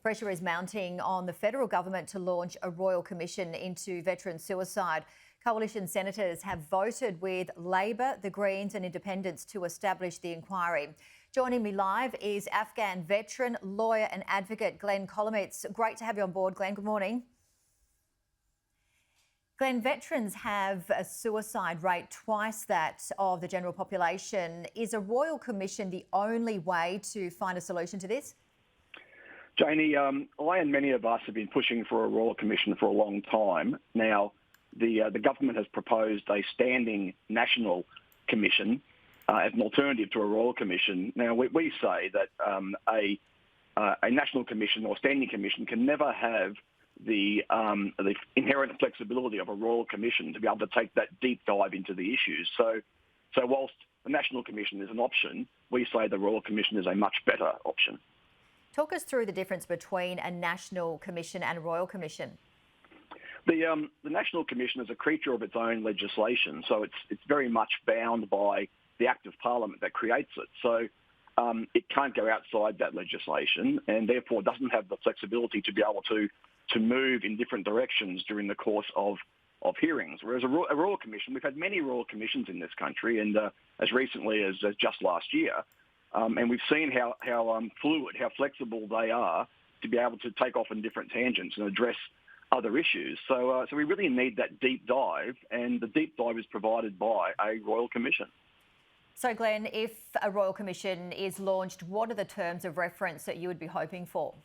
Pressure is mounting on the federal government to launch a royal commission into veteran suicide. Coalition senators have voted with Labor, the Greens and Independents to establish the inquiry. Joining me live is Afghan veteran, lawyer and advocate Glenn Kolomeitz. Great to have you on board, Glenn. Good morning. Glenn, veterans have a suicide rate twice that of the general population. Is a royal commission the only way to find a solution to this? Janie, I and many of us have been pushing for a royal commission for a long time. Now, the government has proposed a standing national commission as an alternative to a royal commission. Now, we say that a national commission or standing commission can never have the inherent flexibility of a royal commission to be able to take that deep dive into the issues. So whilst the national commission is an option, we say the royal commission is a much better option. Talk us through the difference between a national commission and a royal commission. The National Commission is a creature of its own legislation, so it's very much bound by the Act of Parliament that creates it. So it can't go outside that legislation and therefore doesn't have the flexibility to be able to move in different directions during the course of hearings. Whereas a royal commission, we've had many royal commissions in this country, and as recently as just last year, and we've seen how fluid, how flexible they are to be able to take off in different tangents and address other issues. So we really need that deep dive, and the deep dive is provided by a royal commission. So, Glenn, if a royal commission is launched, what are the terms of reference that you would be hoping for?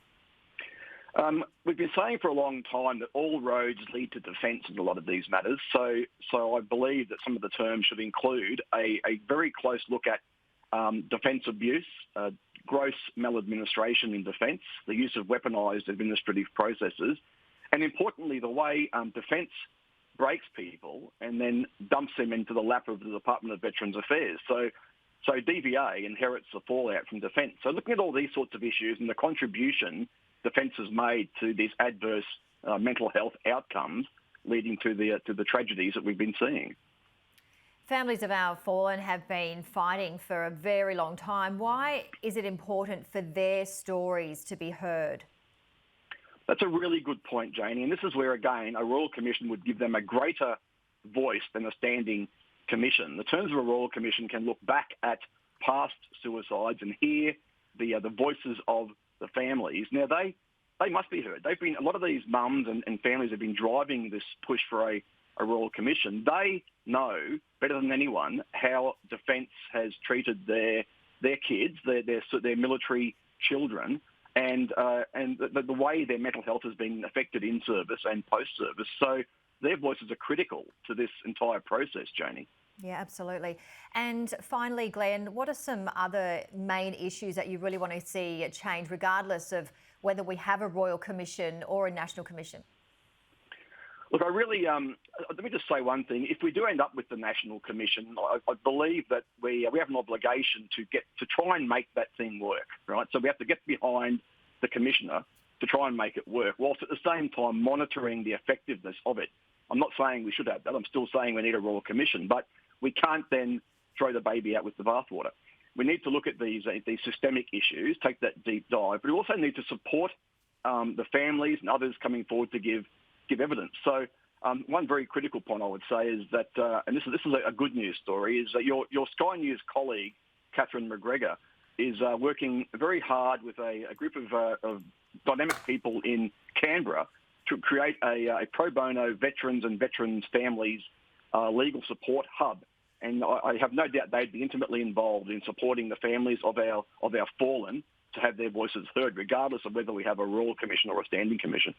We've been saying for a long time that all roads lead to defence in a lot of these matters. So I believe that some of the terms should include a very close look at defence abuse, gross maladministration in defence, the use of weaponised administrative processes, and importantly, the way defence breaks people and then dumps them into the lap of the Department of Veterans Affairs. So DVA inherits the fallout from defence. So looking at all these sorts of issues and the contribution defence has made to these adverse mental health outcomes leading to the tragedies that we've been seeing. Families of our fallen have been fighting for a very long time. Why is it important for their stories to be heard? That's a really good point, Janie. And this is where, again, a royal commission would give them a greater voice than a standing commission. The terms of a royal commission can look back at past suicides and hear the voices of the families. Now, they must be heard. A lot of these mums and families have been driving this push for a royal commission. They know better than anyone how defence has treated their kids, their military children, and the way their mental health has been affected in service and post-service. So their voices are critical to this entire process, Janie. Yeah, absolutely. And finally, Glenn, what are some other main issues that you really want to see change, regardless of whether we have a royal commission or a national commission? Look, let me just say one thing. If we do end up with the National Commission, I believe that we have an obligation to try and make that thing work, right? So we have to get behind the Commissioner to try and make it work, whilst at the same time monitoring the effectiveness of it. I'm not saying we should have that. I'm still saying we need a Royal Commission, but we can't then throw the baby out with the bathwater. We need to look at these systemic issues, take that deep dive, but we also need to support the families and others coming forward to give evidence. So one very critical point I would say is that, and this is a good news story, is that your Sky News colleague, Catherine McGregor, is working very hard with a group of dynamic people in Canberra to create a pro bono veterans and veterans families legal support hub. And I have no doubt they'd be intimately involved in supporting the families of our fallen to have their voices heard, regardless of whether we have a royal commission or a standing commission.